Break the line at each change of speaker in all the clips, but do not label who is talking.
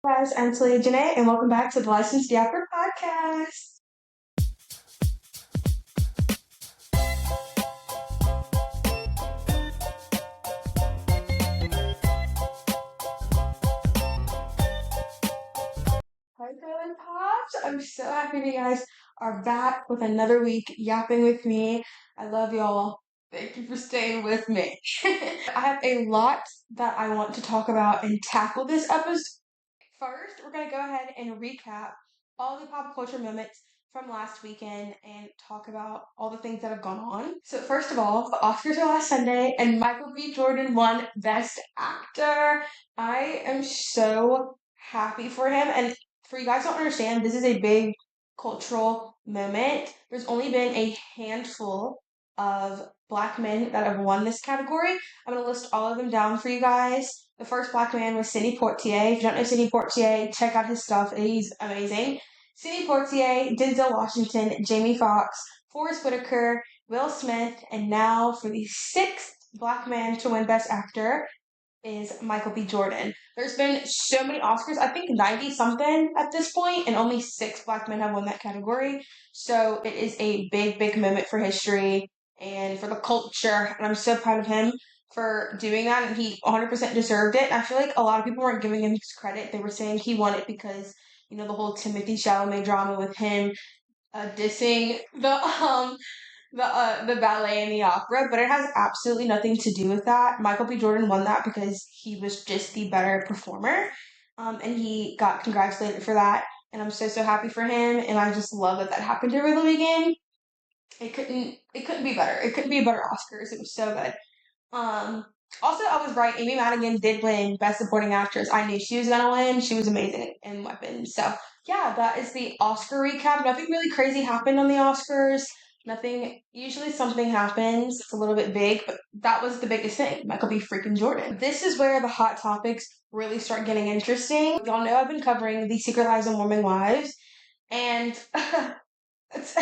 Guys, I'm Talia Janae, and welcome back to the Licensed Yapper podcast. Hi, Girl and Pops. I'm so happy you guys are back with another week yapping with me. I love y'all. Thank you for staying with me. I have a lot that I want to talk about and tackle this episode. First, we're going to go ahead and recap all the pop culture moments from last weekend and talk about all the things that have gone on. So, first of all, the Oscars are last Sunday, and Michael B. Jordan won Best Actor. I am so happy for him. And for you guys to understand, this is a big cultural moment. There's only been a handful of black men that have won this category. I'm going to list all of them down for you guys. The first black man was Sidney Poitier. If you don't know Sidney Poitier, check out his stuff. He's amazing. Sidney Poitier, Denzel Washington, Jamie Foxx, Forrest Whitaker, Will Smith, and now for the sixth black man to win Best Actor is Michael B. Jordan. There's been so many Oscars, I think 90 something at this point, and only six black men have won that category. So it is a big, big moment for history and for the culture, and I'm so proud of him for doing that, and he 100% deserved it. I feel like a lot of people weren't giving him his credit. They were saying he won it because, the whole Timothy Chalamet drama with him dissing the ballet and the opera, but it has absolutely nothing to do with that. Michael B. Jordan won that because he was just the better performer, and he got congratulated for that. And I'm so happy for him, and I just love that happened over the weekend. It couldn't be better. It couldn't be a better Oscars. It was so good. Also, I was right. Amy Madigan did win Best Supporting Actress. I knew she was gonna win. She was amazing in Weapons. So yeah, that is the Oscar recap. Nothing really crazy happened on the Oscars. Nothing. Usually something happens. It's a little bit big, but that was the biggest thing. Michael B. freaking Jordan. This is where the hot topics really start getting interesting. Y'all know I've been covering the Secret Lives of Mormon Wives, and it's,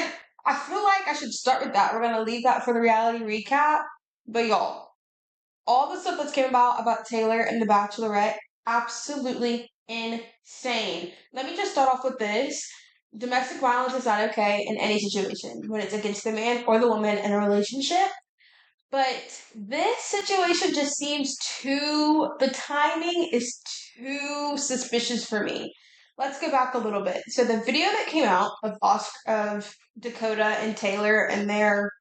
I feel like I should start with that. We're gonna leave that for the reality recap, but y'all, all the stuff that's came about Taylor and The Bachelorette, absolutely insane. Let me just start off with this. Domestic violence is not okay in any situation when it's against the man or the woman in a relationship. But this situation just seems the timing is too suspicious for me. Let's go back a little bit. So the video that came out of Dakota and Taylor and their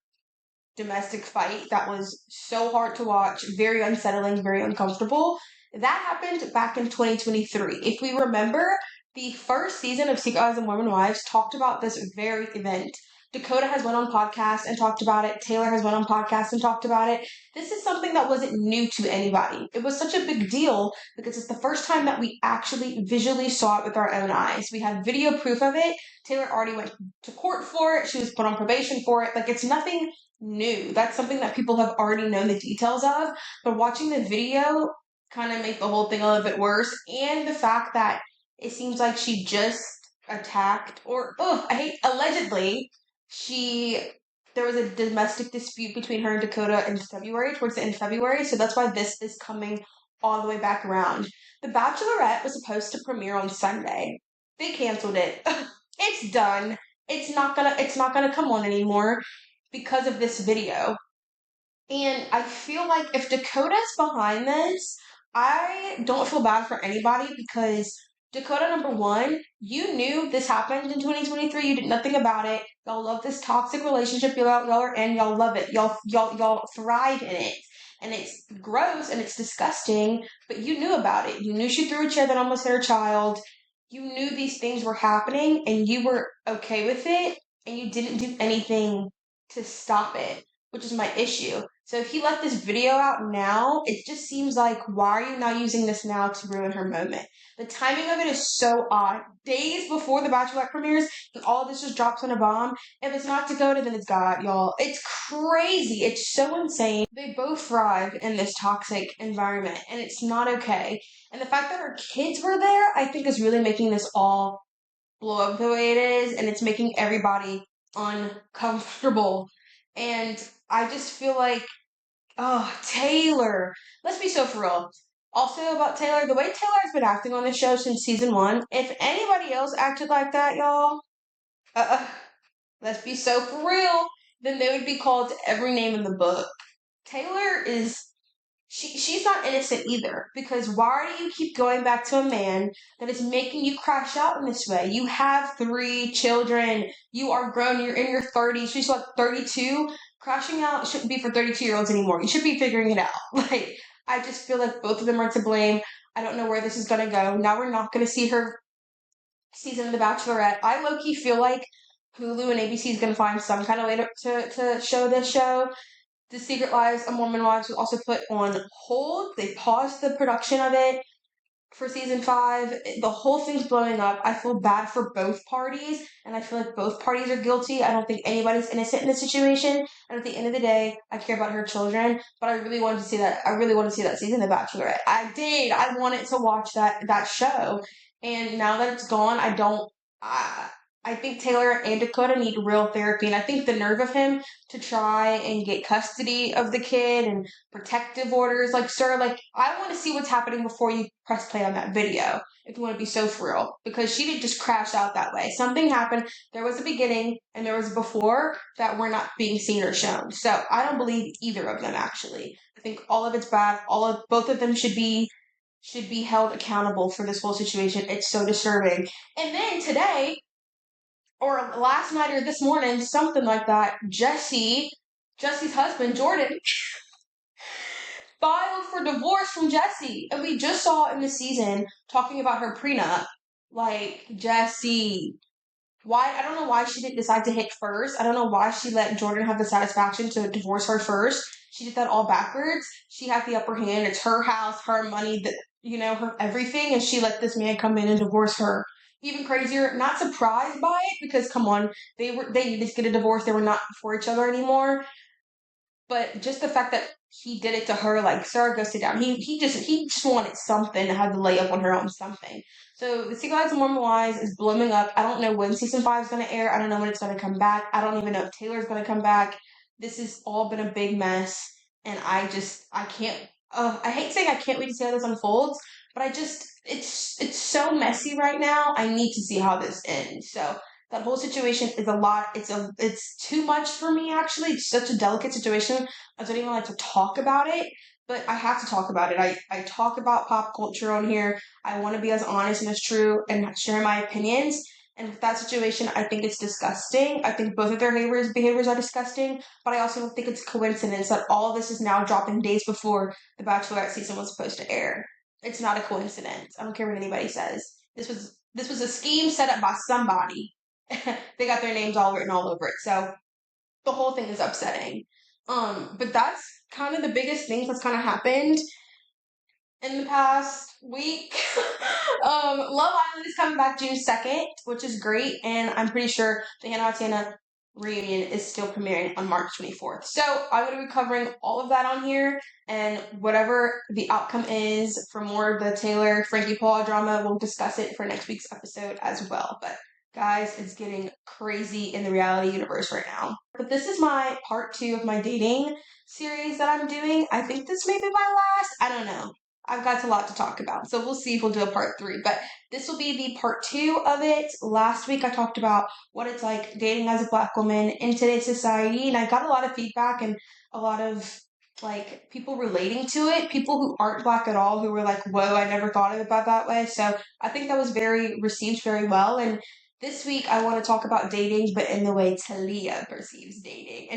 domestic fight that was so hard to watch, very unsettling, very uncomfortable. That happened back in 2023. If we remember, the first season of Secret Lives of Mormon Wives talked about this very event. Dakota has went on podcast and talked about it. Taylor has went on podcast and talked about it. This is something that wasn't new to anybody. It was such a big deal because it's the first time that we actually visually saw it with our own eyes. We have video proof of it. Taylor already went to court for it. She was put on probation for it. Like, it's nothing new. That's something that people have already known the details of, but watching the video kind of made the whole thing a little bit worse. And the fact that it seems like she just attacked, or allegedly, there was a domestic dispute between her and Dakota in February, towards the end of February. So that's why this is coming all the way back around. The Bachelorette was supposed to premiere on Sunday. They canceled it. It's done. It's not gonna come on anymore because of this video. And I feel like if Dakota's behind this, I don't feel bad for anybody because Dakota, number one, you knew this happened in 2023. You did nothing about it. Y'all love this toxic relationship y'all are in. Y'all love it. Y'all thrive in it. And it's gross and it's disgusting, but you knew about it. You knew she threw a chair that almost hit her child. You knew these things were happening and you were okay with it and you didn't do anything to stop it, which is my issue. So if he let this video out now, it just seems like, why are you not using this now to ruin her moment? The timing of it is so odd. Days before the Bachelorette premieres, and all of this just drops on a bomb. If it's not Dakota, then it's God, y'all. It's crazy. It's so insane. They both thrive in this toxic environment, and it's not okay. And the fact that her kids were there, I think, is really making this all blow up the way it is, and it's making everybody uncomfortable. And I just feel like, oh, Taylor. Let's be so for real. Also about Taylor, the way Taylor's been acting on the show since season 1, if anybody else acted like that, y'all, uh, let's be so for real, then they would be called every name in the book. Taylor is she's not innocent either, because why do you keep going back to a man that is making you crash out in this way? You have 3 children. You are grown. You're in your 30s. She's like 32. Crashing out shouldn't be for 32-year-olds anymore. You should be figuring it out. Like, I just feel like both of them are to blame. I don't know where this is going to go. Now we're not going to see her season of The Bachelorette. I low-key feel like Hulu and ABC is going to find some kind of way to show this show. The Secret Lives of Mormon Wives was also put on hold. They paused the production of it for season 5. The whole thing's blowing up. I feel bad for both parties, and I feel like both parties are guilty. I don't think anybody's innocent in this situation. And at the end of the day, I care about her children, but I really wanted to see that. I really want to see that season of The Bachelorette. I did. I wanted to watch that show, and now that it's gone, I don't. I think Taylor and Dakota need real therapy, and I think the nerve of him to try and get custody of the kid and protective orders. Like, sir, like, I want to see what's happening before you press play on that video, if you want to be so for real. Because she didn't just crash out that way. Something happened. There was a beginning and there was a before that we're not being seen or shown. So I don't believe either of them, actually. I think all of it's bad. Both of them should be held accountable for this whole situation. It's so disturbing. And then today, or last night or this morning, something like that, Jesse's husband, Jordan, filed for divorce from Jesse. And we just saw in the season talking about her prenup. Like, Jesse, why? I don't know why she didn't decide to hit first. I don't know why she let Jordan have the satisfaction to divorce her first. She did that all backwards. She had the upper hand. It's her house, her money, her everything. And she let this man come in and divorce her. Even crazier, not surprised by it, because come on, they needed to get a divorce. They were not for each other anymore. But just the fact that he did it to her, like, sir, go sit down. He just wanted something to have to lay up on her on something. So the Secret Lives of Mormon Wives is blooming up. I don't know when season 5 is going to air. I don't know when it's going to come back. I don't even know if Taylor's going to come back. This has all been a big mess, and I can't. I hate saying I can't wait to see how this unfolds, but it's so messy right now. I need to see how this ends. So that whole situation is a lot. It's too much for me, actually. It's such a delicate situation. I don't even like to talk about it, but I have to talk about it. I talk about pop culture on here. I want to be as honest and as true and share my opinions. And with that situation, I think it's disgusting. I think both of their behaviors are disgusting, but I also don't think it's a coincidence that all of this is now dropping days before the Bachelorette season was supposed to air. It's not a coincidence. I don't care what anybody says. This was a scheme set up by somebody. They got their names all written all over it. So the whole thing is upsetting. But that's kind of the biggest things that's kind of happened in the past week. Love Island is coming back June 2nd, which is great, and I'm pretty sure the Hannah Montana reunion is still premiering on March 24th. So I'm going to be covering all of that on here, and whatever the outcome is for more of the Taylor Frankie Paul drama, we'll discuss it for next week's episode as well. But guys, it's getting crazy in the reality universe right now. But this is my part 2 of my dating series that I'm doing. I think this may be my last. I don't know. I've got a lot to talk about, so we'll see if we'll do a part 3. But this will be the part 2 of it. Last week I talked about what it's like dating as a Black woman in today's society, and I got a lot of feedback and a lot of like people relating to it, people who aren't Black at all, who were like, whoa, I never thought of it that way. So I think that was received very well. And this week I want to talk about dating, but in the way Talia perceives dating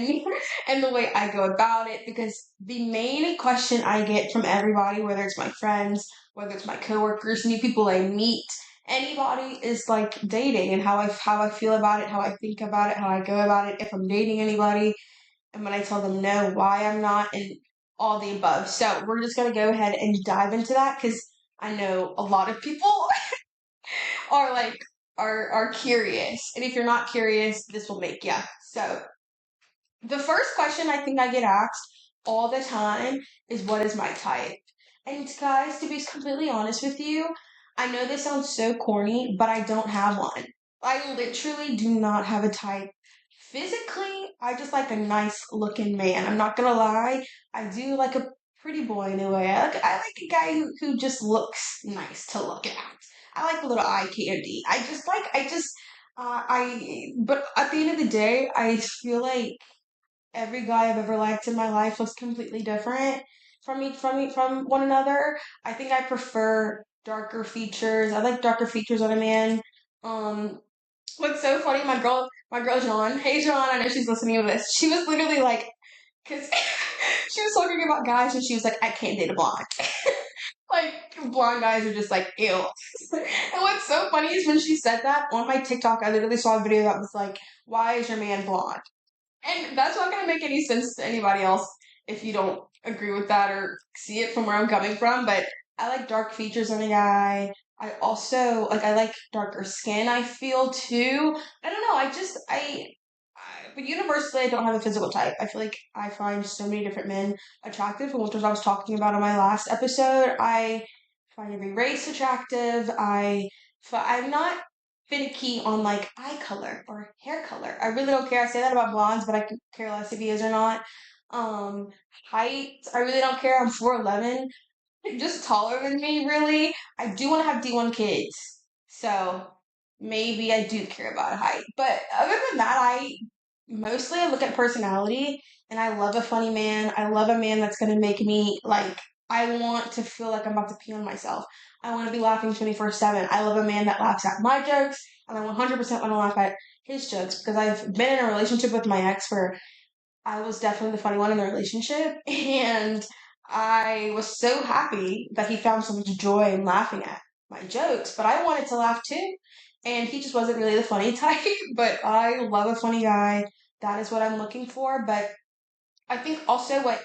and the way I go about it, because the main question I get from everybody, whether it's my friends, whether it's my coworkers, new people I meet, anybody, is like dating and how I feel about it, how I think about it, how I go about it, if I'm dating anybody, and when I tell them no, why I'm not, and all the above. So we're just gonna go ahead and dive into that, because I know a lot of people are like are curious. And if you're not curious, this will make you. So the first question I think I get asked all the time is, what is my type? And guys, to be completely honest with you, I know this sounds so corny, but I don't have one. I literally do not have a type. Physically, I just like a nice looking man. I'm not gonna lie. I do like a pretty boy in a way. I like a guy who just looks nice to look at. I like a little eye candy. But at the end of the day, I feel like every guy I've ever liked in my life looks completely different from one another. I think I prefer darker features. I like darker features on a man. Um, what's so funny, my girl John, hey John, I know she's listening to this. She was literally like, because she was talking about guys and she was like, I can't date a blonde. Like, blonde guys are just like, ew. And what's so funny is when she said that on my TikTok, I literally saw a video that was like, why is your man blonde? And that's not going to make any sense to anybody else if you don't agree with that or see it from where I'm coming from. But I like dark features on a guy. I also I like darker skin. I feel too. I don't know. But universally, I don't have a physical type. I feel like I find so many different men attractive. And which was I was talking about on my last episode. I find every race attractive. I'm not finicky on like eye color or hair color. I really don't care. I say that about blondes, but I could care less if he is or not. Um, Height, I really don't care. I'm 4'11", just taller than me, really. I do want to have D1 kids, so maybe I do care about height. But other than that, I look at personality, and I love a funny man. I love a man that's gonna make me like. I want to feel like I'm about to pee on myself. I want to be laughing 24/7. I love a man that laughs at my jokes, and I 100% want to laugh at his jokes because I've been in a relationship with my ex where I was definitely the funny one in the relationship, and I was so happy that he found so much joy in laughing at my jokes, but I wanted to laugh too, and he just wasn't really the funny type, but I love a funny guy. That is what I'm looking for, but I think also what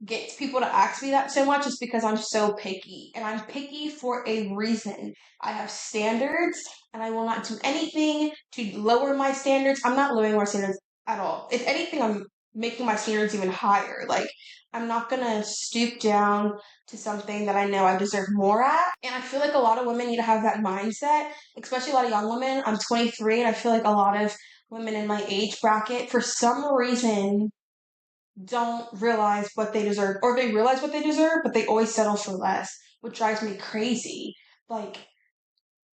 gets people to ask me that so much is because I'm so picky, and I'm picky for a reason. I have standards, and I will not do anything to lower my standards. I'm not lowering my standards at all. If anything, I'm making my standards even higher. Like, I'm not gonna stoop down to something that I know I deserve more at. And I feel like a lot of women need to have that mindset, especially a lot of young women. I'm 23, and I feel like a lot of women in my age bracket, for some reason, don't realize what they deserve, or they realize what they deserve, but they always settle for less, which drives me crazy. Like,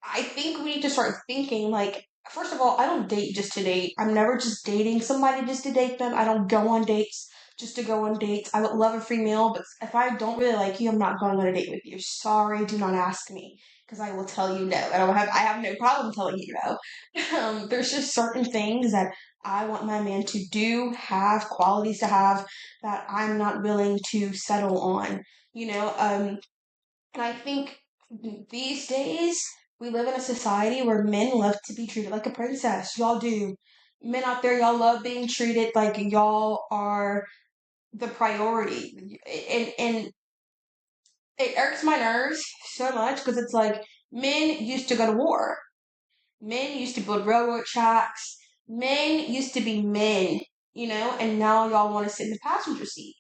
I think we need to start thinking, like, first of all, I don't date just to date. I'm never just dating somebody just to date them. I don't go on dates just to go on dates. I would love a free meal, but if I don't really like you, I'm not going on a date with you. Sorry, do not ask me, because I will tell you no. I have no problem telling you no. There's just certain things that I want my man to do, have qualities to have that I'm not willing to settle on. You know, and I think these days we live in a society where men love to be treated like a princess. Y'all do. Men out there, y'all love being treated like y'all are the priority. And it irks my nerves so much because it's like men used to go to war. Men used to build railroad tracks. Men used to be men, and now y'all want to sit in the passenger seat.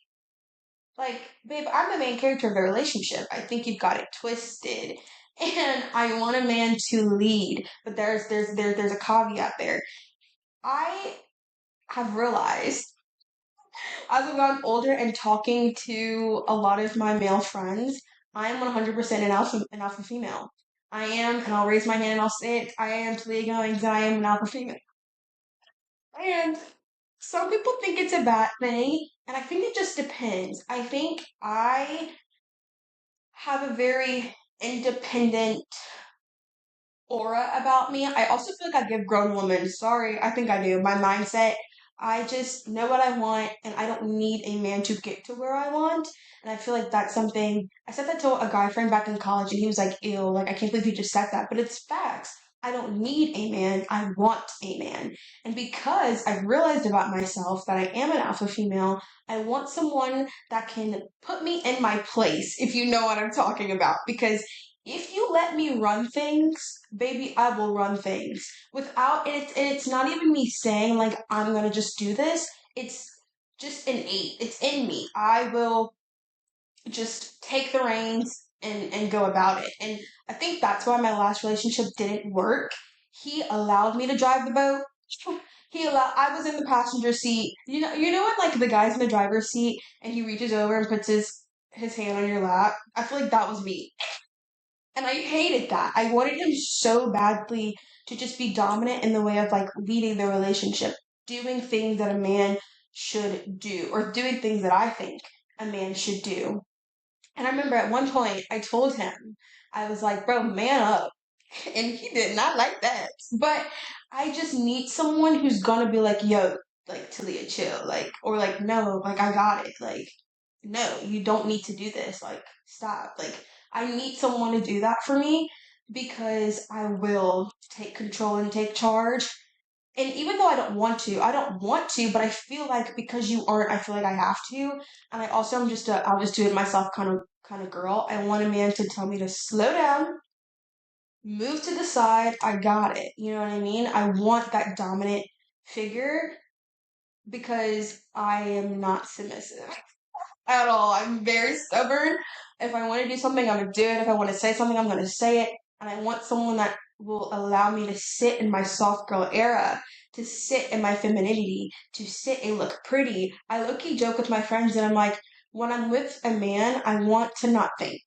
Like, babe, I'm the main character of the relationship. I think you've got it twisted. And I want a man to lead, but there's a caveat there. I have realized as I've gotten older and talking to a lot of my male friends, I am 100% an alpha female. I am, and I'll raise my hand and I'll say it. I am to the going, I am an alpha female. And some people think it's a bad thing, and I think it just depends. I think I have a very independent aura about me. I also feel like I give grown women, sorry, I think I do. My mindset, I just know what I want and I don't need a man to get to where I want. And I feel like that's something I said that to a guy friend back in college and he was like, ew, like I can't believe you just said that. But it's facts. I don't need a man. I want a man. And because I've realized about myself that I am an alpha female, I want someone that can put me in my place, if you know what I'm talking about. Because if you let me run things, baby, I will run things without and it's not even me saying like I'm gonna just do this. It's just innate. It's in me. I will just take the reins and go about it. And I think that's why my last relationship didn't work. He allowed me to drive the boat. I was in the passenger seat. You know when like the guy's in the driver's seat and he reaches over and puts his his hand on your lap. I feel like that was me. And I hated that. I wanted him so badly to just be dominant in the way of like leading the relationship, doing things that a man should do, or doing things that I think a man should do. And I remember at one point I told him, I was like, bro, man up. And he did not like that. But I just need someone who's gonna be like, yo, like Talia, chill. Like, or like, no, like I got it. Like, no, you don't need to do this. Like, stop. Like, I need someone to do that for me because I will take control and take charge. And even though I don't want to, but I feel like because you aren't, I feel like I have to. And I also am just I'll just do it myself kind of girl. I want a man to tell me to slow down, move to the side. I got it. You know what I mean? I want that dominant figure because I am not submissive at all. I'm very stubborn. If I want to do something, I'm gonna do it. If I want to say something, I'm gonna say it. And I want someone that will allow me to sit in my soft girl era, to sit in my femininity, to sit and look pretty. I low-key joke with my friends and I'm like, when I'm with a man, I want to not think.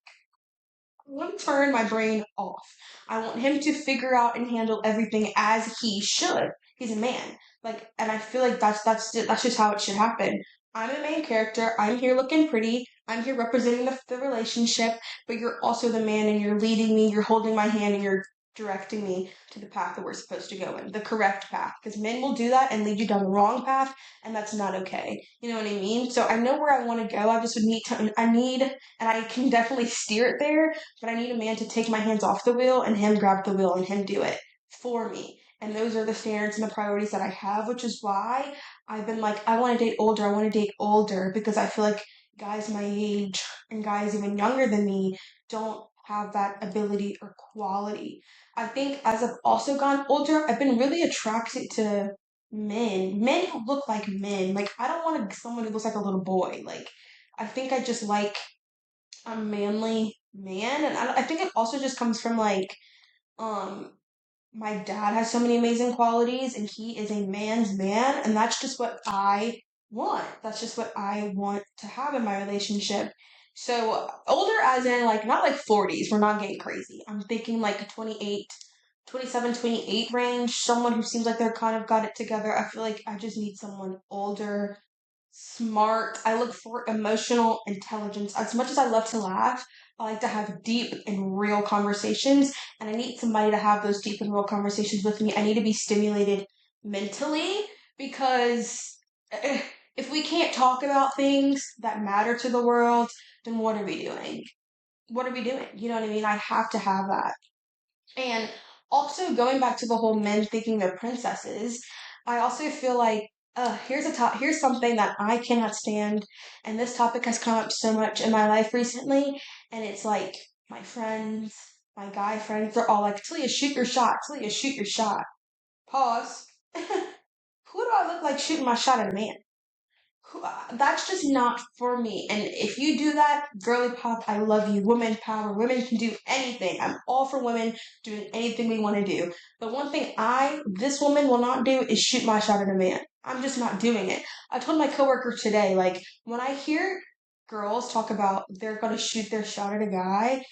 I want to turn my brain off. I want him to figure out and handle everything as he should. He's a man. Like, and I feel like that's just how it should happen. I'm a main character. I'm here looking pretty. I'm here representing the relationship, but you're also the man and you're leading me. You're holding my hand and you're directing me to the path that we're supposed to go in, the correct path. Because men will do that and lead you down the wrong path, and that's not okay. You know what I mean? So I know where I want to go. I just would need to, I need, and I can definitely steer it there, but I need a man to take my hands off the wheel and him grab the wheel and him do it for me. And those are the standards and the priorities that I have, which is why I've been like, I want to date older. I want to date older because I feel like guys my age and guys even younger than me don't have that ability or quality. I think as I've also gone older, I've been really attracted to men who look like men. Like, I don't want someone who looks like a little boy. Like, I think I just like a manly man, and I think it also just comes from like um my dad has so many amazing qualities, and he is a man's man, and that's just what I want. That's just what I want to have in my relationship. So older, as in like not like 40s. We're not getting crazy. I'm thinking like 28, 27, 28 range. Someone who seems like they're kind of got it together. I feel like I just need someone older, smart. I look for emotional intelligence. As much as I love to laugh, I like to have deep and real conversations, and I need somebody to have those deep and real conversations with me. I need to be stimulated mentally because eh, if we can't talk about things that matter to the world, then what are we doing? What are we doing? You know what I mean? I have to have that. And also going back to the whole men thinking they're princesses, I also feel like here's something that I cannot stand, and this topic has come up so much in my life recently, and it's like my friends, my guy friends, they're all like, Talia, shoot your shot, Talia, shoot your shot. Pause. Who do I look like shooting my shot at a man? That's just not for me. And if you do that, girly pop, I love you. Women power. Women can do anything. I'm all for women doing anything we want to do. But one thing this woman will not do is shoot my shot at a man. I'm just not doing it. I told my coworker today, like, when I hear girls talk about they're going to shoot their shot at a guy,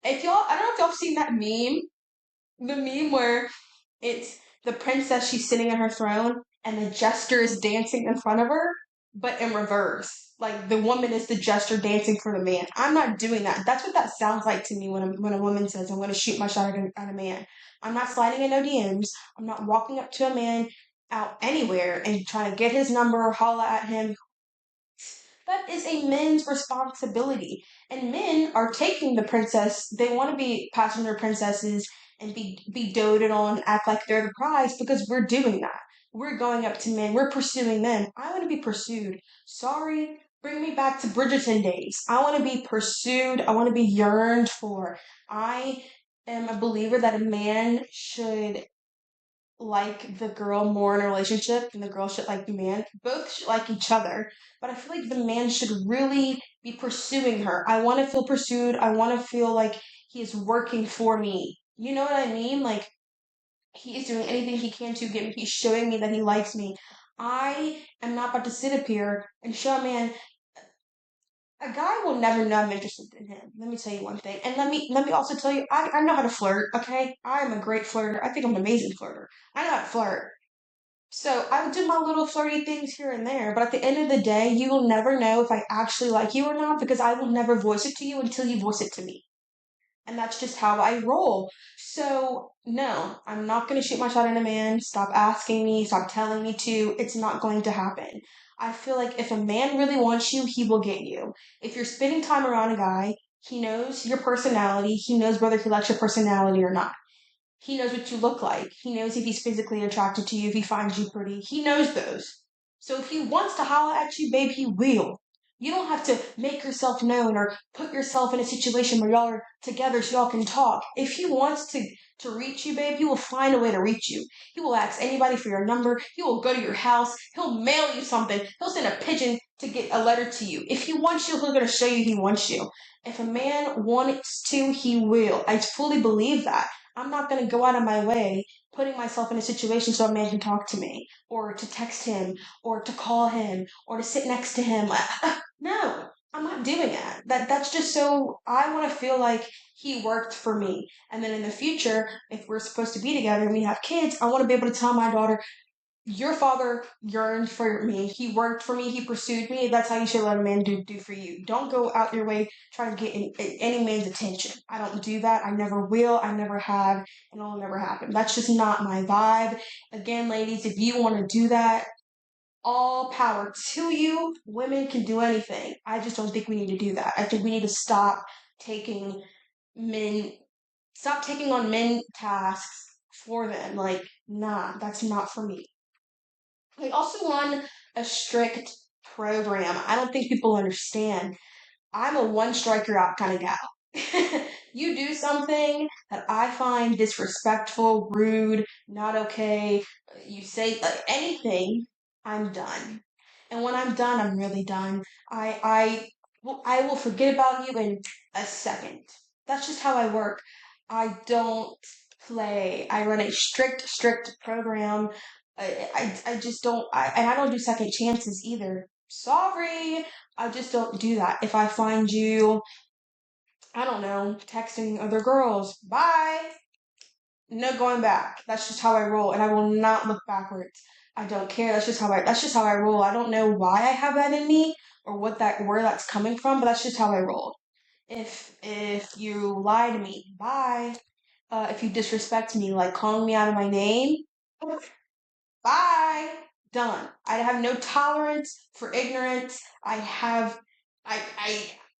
I don't know if y'all have seen that meme, the meme where it's the princess, she's sitting on her throne, and the jester is dancing in front of her, but in reverse. Like the woman is the jester dancing for the man. I'm not doing that. That's what that sounds like to me when a woman says, I'm going to shoot my shot at a man. I'm not sliding in no DMs. I'm not walking up to a man out anywhere and trying to get his number or holla at him. That is a men's responsibility. And men are taking the princess, they want to be passenger princesses and be doted on, act like they're the prize because we're doing that. We're going up to men, we're pursuing them. I want to be pursued. Sorry, bring me back to Bridgerton days. I want to be pursued, I want to be yearned for. I am a believer that a man should like the girl more in a relationship and the girl should like the man. Both should like each other, but I feel like the man should really be pursuing her. I want to feel pursued. I want to feel like he is working for me. You know what I mean? Like he is doing anything he can to get me. He's showing me that he likes me. I am not about to sit up here and show a man A guy will never know I'm interested in him. Let me tell you one thing. And let me also tell you, I know how to flirt, okay? I am a great flirter. I think I'm an amazing flirter. I know how to flirt. So I do my little flirty things here and there, but at the end of the day, you will never know if I actually like you or not because I will never voice it to you until you voice it to me. And that's just how I roll. So, no, I'm not going to shoot my shot at a man. Stop asking me, stop telling me to. It's not going to happen. I feel like if a man really wants you, he will get you. If you're spending time around a guy, he knows your personality, he knows whether he likes your personality or not. He knows what you look like. He knows if he's physically attracted to you, if he finds you pretty. He knows those. So if he wants to holler at you, babe, he will. You don't have to make yourself known or put yourself in a situation where y'all are together so y'all can talk. If he wants to reach you, babe, he will find a way to reach you. He will ask anybody for your number. He will go to your house. He'll mail you something. He'll send a pigeon to get a letter to you. If he wants you, he's going to show you he wants you. If a man wants to, he will. I fully believe that. I'm not going to go out of my way putting myself in a situation so a man can talk to me or to text him or to call him or to sit next to him. No, I'm not doing that. That's just so I want to feel like he worked for me. And then in the future, if we're supposed to be together and we have kids, I want to be able to tell my daughter, your father yearned for me. He worked for me. He pursued me. That's how you should let a man do for you. Don't go out your way trying to get any man's attention. I don't do that. I never will. I never have, and it'll never happen. That's just not my vibe. Again, ladies, if you want to do that, all power to you. Women can do anything. I just don't think we need to do that. I think we need to taking men, stop taking on men tasks for them. Like, nah, that's not for me. We also run a strict program. I don't think people understand. I'm a one strike you're out kind of gal. You do something that I find disrespectful, rude, not okay, you say anything, I'm done. And when I'm done, I'm really done. I will forget about you in a second. That's just how I work. I don't play. I run a strict program. I just don't, and I don't do second chances either. Sorry, I just don't do that. If I find you, I don't know, texting other girls, bye. No going back. That's just how I roll, and I will not look backwards. I don't care. That's just how I roll. I don't know why I have that in me or where that's coming from, but that's just how I roll. If you lie to me, bye. If you disrespect me, like calling me out of my name, bye. Done. I have no tolerance for ignorance. I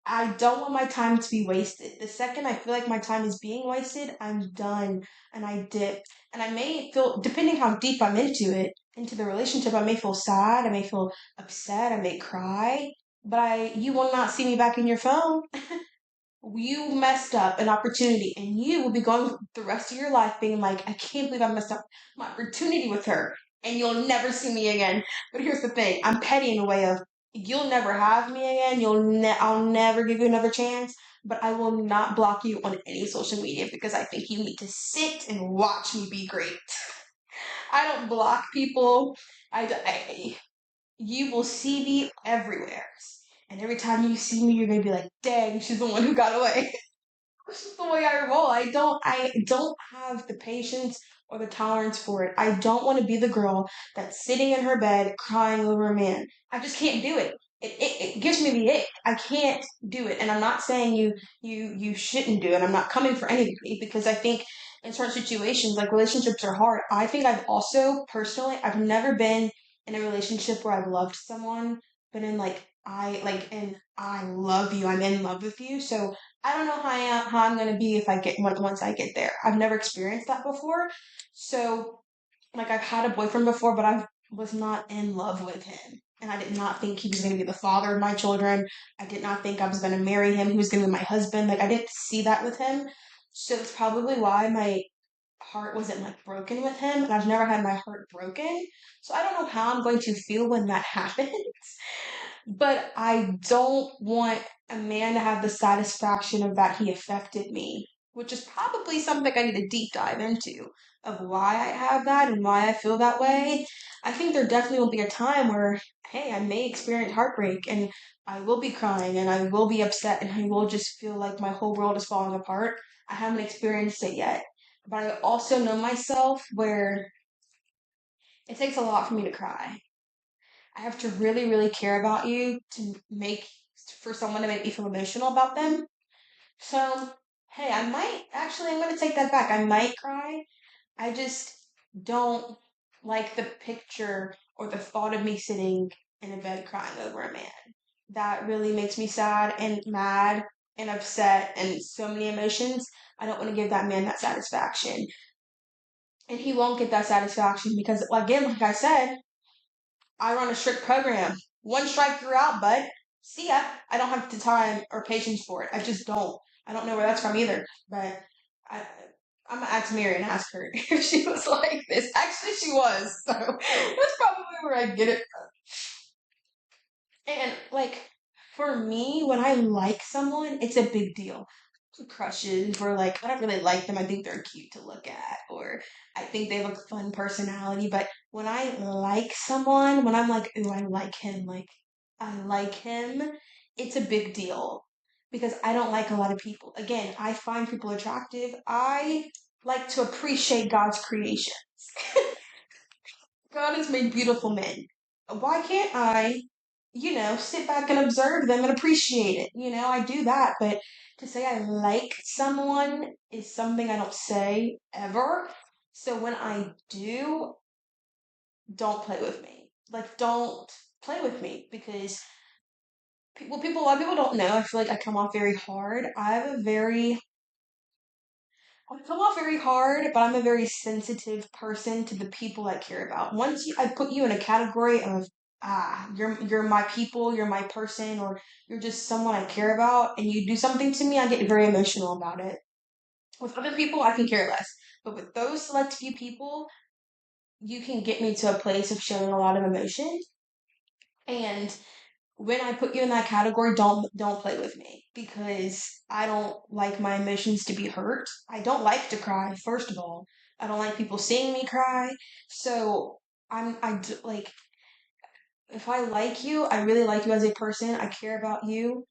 I don't want my time to be wasted. The second I feel like my time is being wasted, I'm done and I dip. And I may feel, depending how deep I'm into the relationship, I may feel sad, I may feel upset, I may cry, but you will not see me back in your phone. You messed up an opportunity and you will be going the rest of your life being like, I can't believe I messed up my opportunity with her and you'll never see me again. But here's the thing, I'm petty in a way of you'll never have me again, I'll never give you another chance, but I will not block you on any social media because I think you need to sit and watch me be great. I don't block people. I you will see me everywhere. And every time you see me, you're gonna be like, dang, she's the one who got away. This is the way I roll. I don't have the patience or the tolerance for it. I don't want to be the girl that's sitting in her bed crying over a man. I just can't do it. It gives me the ick. I can't do it. And I'm not saying you shouldn't do it. I'm not coming for anybody because I think in certain situations, like relationships are hard. I think I've also personally I've never been in a relationship where I've loved someone, but in and I love you. I'm in love with you. So I don't know how I'm gonna be if I get once I get there. I've never experienced that before. So like I've had a boyfriend before, but I was not in love with him. And I did not think he was gonna be the father of my children. I did not think I was gonna marry him. He was gonna be my husband. Like I didn't see that with him. So it's probably why my heart wasn't like broken with him. And I've never had my heart broken. So I don't know how I'm going to feel when that happens. But I don't want a man to have the satisfaction of that he affected me. which is probably something I need to deep dive into of why I have that and why I feel that way. I think there definitely will be a time where, hey, I may experience heartbreak and I will be crying and I will be upset and I will just feel like my whole world is falling apart. I haven't experienced it yet. But I also know myself where it takes a lot for me to cry. I have to really, really care about you to make for someone to make me feel emotional about them. So, hey, I'm going to take that back. I might cry. I just don't like the picture or the thought of me sitting in a bed crying over a man. That really makes me sad and mad and upset and so many emotions. I don't want to give that man that satisfaction. And he won't get that satisfaction because, again, like I said, I run a strict program. One strike, you're out, bud. See ya. I don't have the time or patience for it. I just don't. I don't know where that's from either. But I, I'm gonna ask Mary and ask her if she was like this. Actually, she was. So that's probably where I get it from. And like for me, when I like someone, it's a big deal. Crushes where like I don't really like them. I think they're cute to look at, or I think they have a fun personality. But when I like someone, when I'm like, ooh, I like him, it's a big deal because I don't like a lot of people. Again, I find people attractive. I like to appreciate God's creation. God has made beautiful men. Why can't I, sit back and observe them and appreciate it? I do that, but to say I like someone is something I don't say ever. So when I do, don't play with me. Like, don't play with me because a lot of people don't know. I feel like I come off very hard. I come off very hard, but I'm a very sensitive person to the people I care about. I put you in a category of you're my people, you're my person, or you're just someone I care about, and you do something to me, I get very emotional about it. With other people, I can care less, but with those select few people, you can get me to a place of showing a lot of emotion, and when I put you in that category, don't play with me because I don't like my emotions to be hurt. I don't like to cry, first of all. I don't like people seeing me cry. So like if I like you, I really like you as a person. I care about you,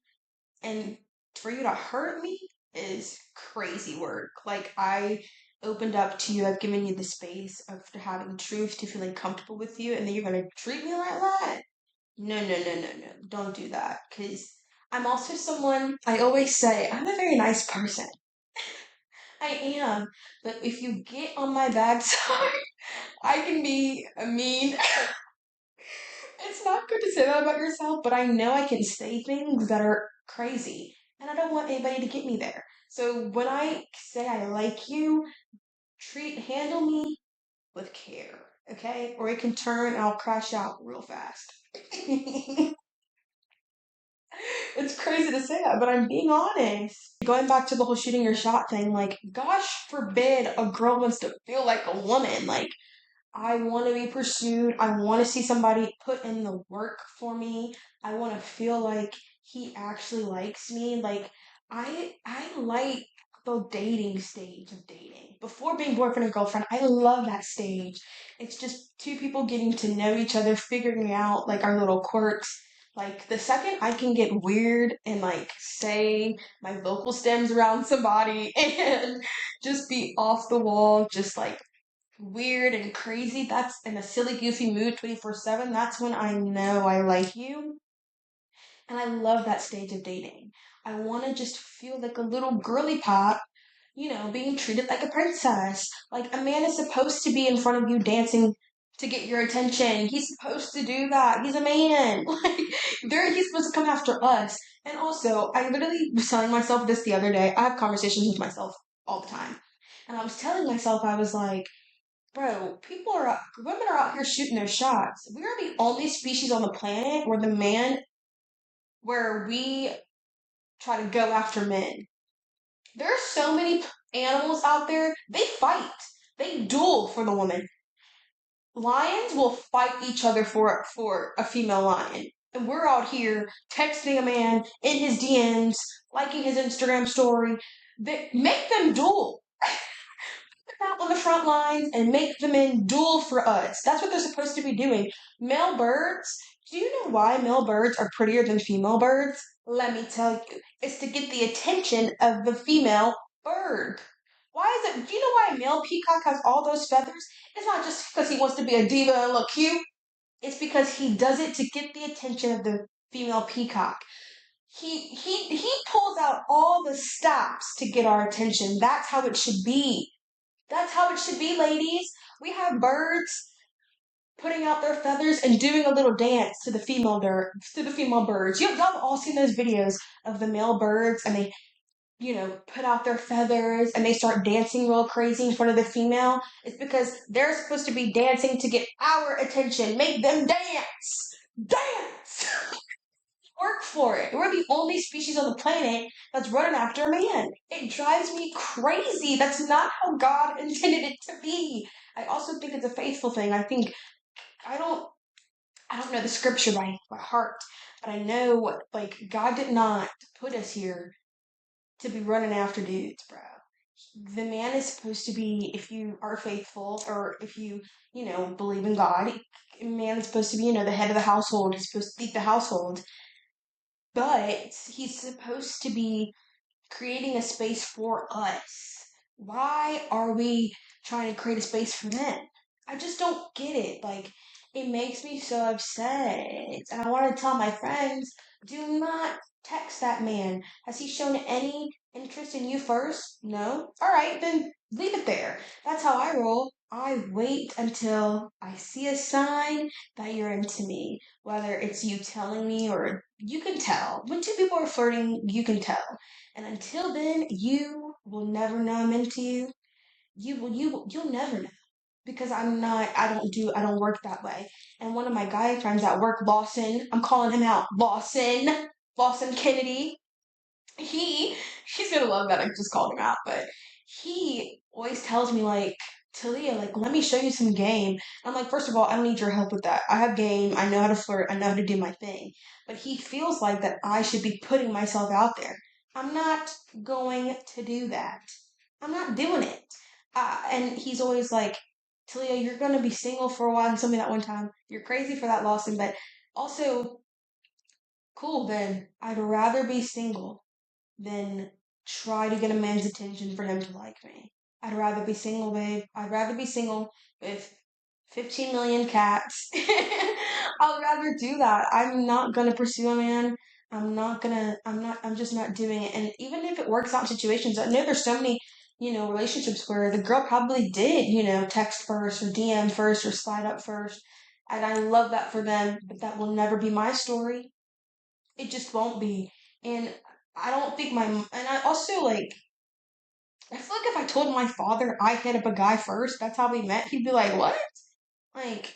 and for you to hurt me is crazy work. Like I opened up to you. I've given you the space of having truth to feeling comfortable with you, and then you're gonna treat me like that? No, no, no, no, no. Don't do that. Because I'm also someone, I always say, I'm a very nice person. I am. But if you get on my bad side, I can be a mean. It's not good to say that about yourself, but I know I can say things that are crazy. And I don't want anybody to get me there. So when I say I like you, handle me with care, okay? Or it can turn and I'll crash out real fast. It's crazy to say that, but I'm being honest. Going back to the whole shooting your shot thing, like, gosh forbid a girl wants to feel like a woman. Like, I want to be pursued. I want to see somebody put in the work for me. I want to feel like he actually likes me. Like, I like the dating stage of dating. Before being boyfriend and girlfriend, I love that stage. It's just two people getting to know each other, figuring out like our little quirks. Like the second I can get weird and like say my vocal stems around somebody and just be off the wall, just like weird and crazy, that's in a silly, goofy mood 24/7, that's when I know I like you. And I love that stage of dating. I want to just feel like a little girly pop, being treated like a princess. Like a man is supposed to be in front of you dancing to get your attention. He's supposed to do that. He's a man. Like he's supposed to come after us. And also, I literally was telling myself this the other day. I have conversations with myself all the time. And I was telling myself, I was like, bro, women are out here shooting their shots. We are the only species on the planet where we try to go after men. There are so many animals out there. They fight. They duel for the woman. Lions will fight each other for a female lion. And we're out here texting a man in his DMs, liking his Instagram story. Make them duel out on the front lines and make the men duel for us. That's what they're supposed to be doing. Male birds, do you know why male birds are prettier than female birds? Let me tell you. It's to get the attention of the female bird. Why is it? Do you know why a male peacock has all those feathers? It's not just because he wants to be a diva and look cute. It's because he does it to get the attention of the female peacock. He pulls out all the stops to get our attention. That's how it should be. That's how it should be, ladies. We have birds putting out their feathers and doing a little dance to the female birds. Y'all have all seen those videos of the male birds, and they, put out their feathers and they start dancing real crazy in front of the female. It's because they're supposed to be dancing to get our attention. Make them dance. Dance. Work for it. We're the only species on the planet that's running after a man. It drives me crazy. That's not how God intended it to be. I also think it's a faithful thing. I don't I don't know the scripture by heart, but I know like God did not put us here to be running after dudes, bro. The man is supposed to be, if you are faithful or if you, believe in God, a man is supposed to be, the head of the household. He's supposed to lead the household. But he's supposed to be creating a space for us. Why are we trying to create a space for them? I just don't get it. Like, it makes me so upset. And I want to tell my friends, do not text that man. Has he shown any interest in you first? No? All right, then leave it there. That's how I roll. I wait until I see a sign that you're into me. Whether it's you telling me or you can tell. When two people are flirting, you can tell. And until then, you will never know I'm into you. You'll never know. Because I don't work that way. And one of my guy friends at work, Lawson, I'm calling him out, Lawson Kennedy, he's gonna love that I just called him out, but he always tells me like, Talia, like, let me show you some game. I'm like, first of all, I don't need your help with that. I have game. I know how to flirt. I know how to do my thing. But he feels like that I should be putting myself out there. I'm not going to do that. I'm not doing it. And he's always like, Talia, you're going to be single for a while. And told me that one time. You're crazy for that, Lawson. But also, cool, then. I'd rather be single than try to get a man's attention for him to like me. I'd rather be single, babe. I'd rather be single with 15 million cats. I'd rather do that. I'm not gonna pursue a man. I'm just not doing it. And even if it works out in situations, I know there's so many, relationships where the girl probably did, text first or DM first or slide up first. And I love that for them, but that will never be my story. It just won't be. And I don't think and I also like, I feel like if I told my father I hit up a guy first, that's how we met, he'd be like, what? Like,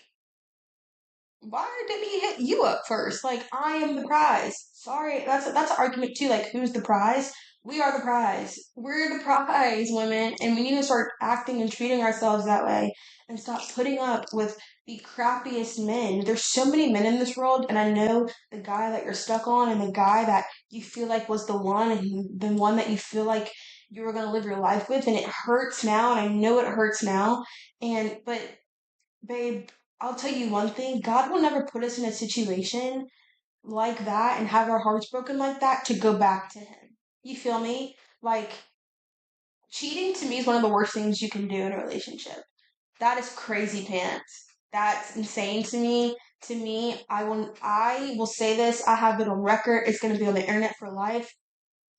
why did he hit you up first? Like, I am the prize. Sorry, that's an argument too. Like, who's the prize? We are the prize. We're the prize, women, and we need to start acting and treating ourselves that way, and stop putting up with the crappiest men. There's so many men in this world, and I know the guy that you're stuck on, and the guy that you feel like was the one, and the one that you feel like you were gonna live your life with, and it hurts now, and I know it hurts now, but babe, I'll tell you one thing. God will never put us in a situation like that and have our hearts broken like that to go back to Him. You feel me? Like, cheating to me is one of the worst things you can do in a relationship. That is crazy pants. That's insane to me. To me, I will say this. I have it on record. It's going to be on the internet for life.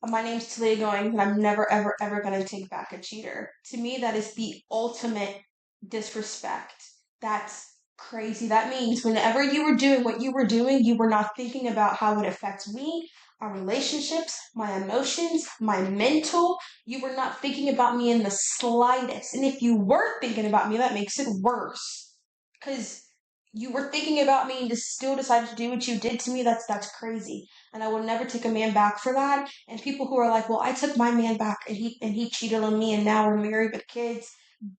My name's Talia Going, and I'm never, ever, ever going to take back a cheater. To me, that is the ultimate disrespect. That's crazy. That means whenever you were doing what you were doing, you were not thinking about how it affects me, our relationships, my emotions, my mental. You were not thinking about me in the slightest. And if you were thinking about me, that makes it worse. Because you were thinking about me and just still decided to do what you did to me. That's crazy. And I will never take a man back for that. And people who are like, well, I took my man back and he cheated on me and now we're married with kids.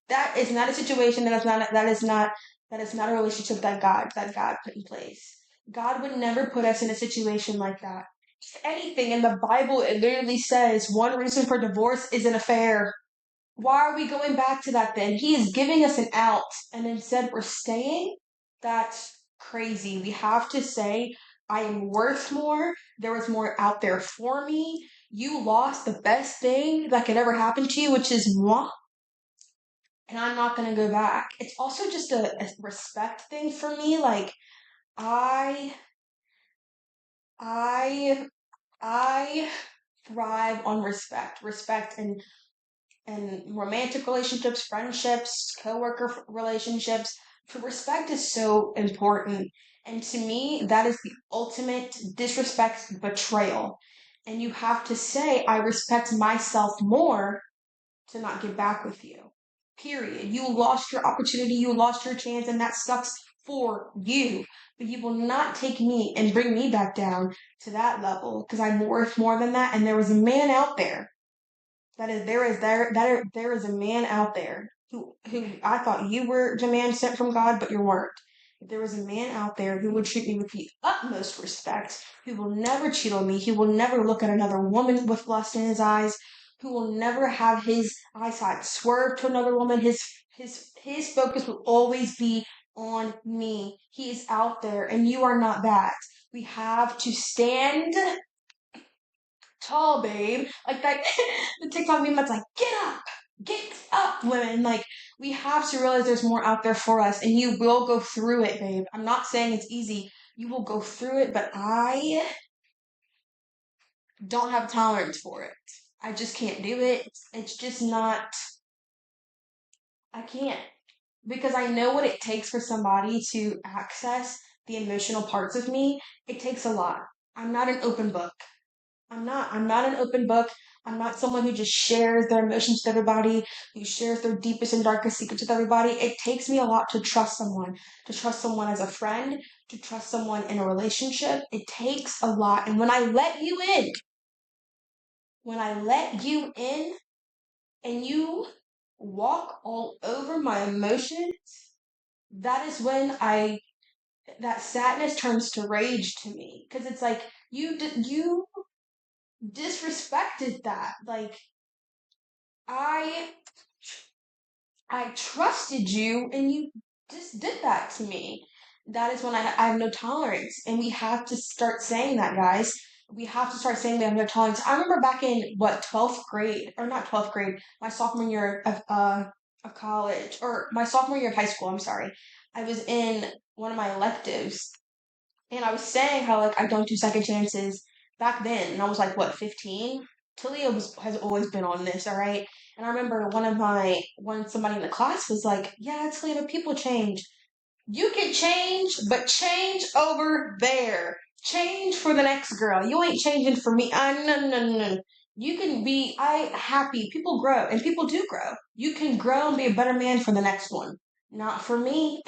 That is not a situation. That is not a relationship that God put in place. God would never put us in a situation like that. anything in the Bible, it literally says one reason for divorce is an affair. Why are we going back to that then? He is giving us an out, and instead we're staying? That's crazy. We have to say, I am worth more. There was more out there for me. You lost the best thing that could ever happen to you, which is moi, and I'm not going to go back. It's also just a respect thing for me. Like, I, I, I thrive on respect and romantic relationships, friendships, coworker relationships. Respect is so important. And to me, that is the ultimate disrespect betrayal. And you have to say, I respect myself more to not get back with you. Period. You lost your opportunity, you lost your chance, and that sucks for you. But you will not take me and bring me back down to that level because I'm worth more than that. And there was a man out there there is a man out there who I thought you were the man sent from God, but you weren't. There was a man out there who would treat me with the utmost respect, who will never cheat on me, who will never look at another woman with lust in his eyes, who will never have his eyesight swerve to another woman. His focus will always be on me. He is out there, and you are not that. We have to stand tall, babe. Like that, the TikTok meme that's like, get up, women. Like, we have to realize there's more out there for us, and you will go through it, babe. I'm not saying it's easy. You will go through it, but I don't have tolerance for it. I just can't do it. It's just not, I can't. Because I know what it takes for somebody to access the emotional parts of me. It takes a lot. I'm not an open book. I'm not an open book. I'm not someone who just shares their emotions with everybody, who shares their deepest and darkest secrets with everybody. It takes me a lot to trust someone as a friend, to trust someone in a relationship. It takes a lot. And when I let you in and you walk all over my emotions, that is when that sadness turns to rage to me. Because it's like, you disrespected that. Like, I I trusted you and you just did that to me. That is when I have no tolerance. And we have to start saying that, guys. We have to start saying we have no tolerance. I remember back in what, 12th grade, or not 12th grade, my sophomore year of college, or my sophomore year of high school, I'm sorry. I was in one of my electives and I was saying how like I don't do second chances back then, and I was like what 15. Talia has always been on this, all right. And I remember when somebody in the class was like, "Yeah, Talia, but people change. You can change, but change over there. Change for the next girl. You ain't changing for me. No, no, no, no. You can be happy. People grow, and people do grow. You can grow and be a better man for the next one. Not for me.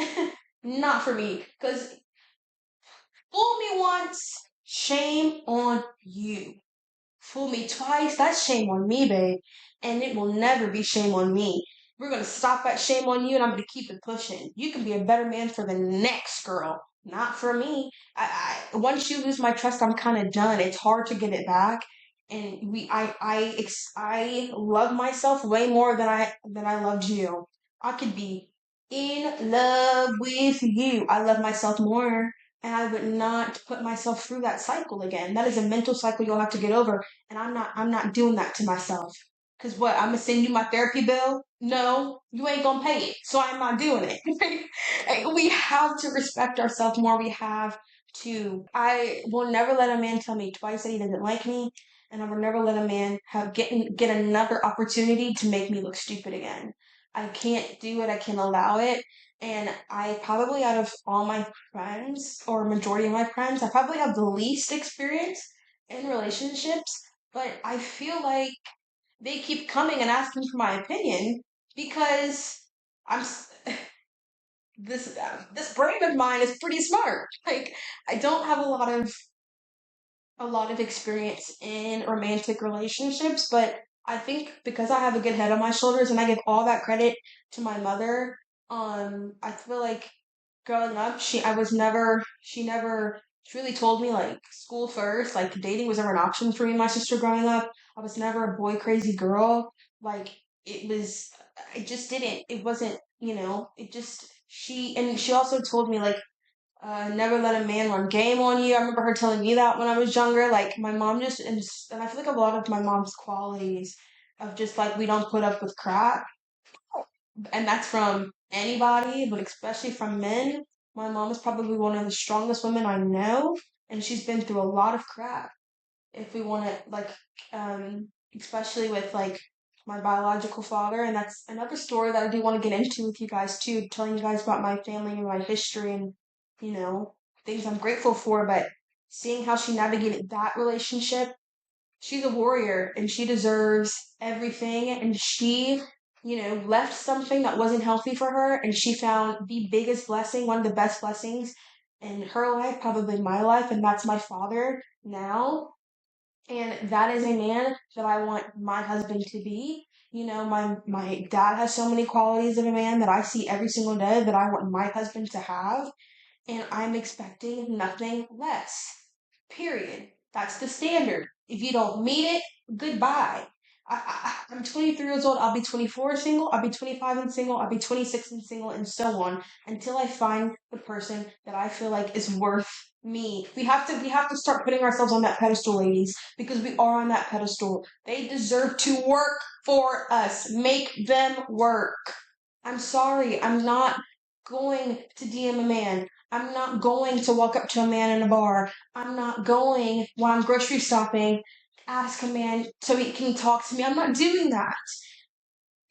Not for me. Because fool me once, shame on you. Fool me twice, that's shame on me, babe. And it will never be shame on me. We're gonna stop at shame on you, and I'm gonna keep it pushing. You can be a better man for the next girl, not for me. Once you lose my trust, I'm kind of done. It's hard to get it back. And I love myself way more than I loved you. I could be in love with you. I love myself more, and I would not put myself through that cycle again. That is a mental cycle you'll have to get over, and I'm not doing that to myself. Cause what? I'm gonna send you my therapy bill? No, you ain't gonna pay it, so I'm not doing it. We have to respect ourselves more. We have to. I will never let a man tell me twice that he doesn't like me, and I will never let a man get another opportunity to make me look stupid again. I can't do it. I can't allow it. And I probably, out of all my friends, or majority of my friends, I probably have the least experience in relationships, but I feel like they keep coming and asking for my opinion because I'm this brain of mine is pretty smart. Like, I don't have a lot of experience in romantic relationships, but I think because I have a good head on my shoulders and I give all that credit to my mother, I feel like growing up, she never She really told me like school first, like dating was never an option for me and my sister growing up. I was never a boy crazy girl. Like it was, I just didn't. It wasn't, it just she also told me like never let a man run game on you. I remember her telling me that when I was younger. Like my mom and I feel like a lot of my mom's qualities of just like we don't put up with crap, and that's from anybody, but especially from men. My mom is probably one of the strongest women I know, and she's been through a lot of crap. If we want to, like, especially with like my biological father, and that's another story that I do want to get into with you guys too, telling you guys about my family and my history and you know things I'm grateful for. But seeing how she navigated that relationship, she's a warrior and she deserves everything, and she left something that wasn't healthy for her, and she found the biggest blessing, one of the best blessings in her life, probably my life, and that's my father now. And that is a man that I want my husband to be. My dad has so many qualities of a man that I see every single day that I want my husband to have, and I'm expecting nothing less. Period. That's the standard. If you don't meet it, goodbye. I'm 23 years old. I'll be 24 single. I'll be 25 and single. I'll be 26 and single, and so on until I find the person that I feel like is worth me. We have to start putting ourselves on that pedestal, ladies, because we are on that pedestal. They deserve to work for us. Make them work. I'm sorry. I'm not going to DM a man. I'm not going to walk up to a man in a bar. I'm not going while I'm grocery shopping, ask a man so he can talk to me. I'm not doing that.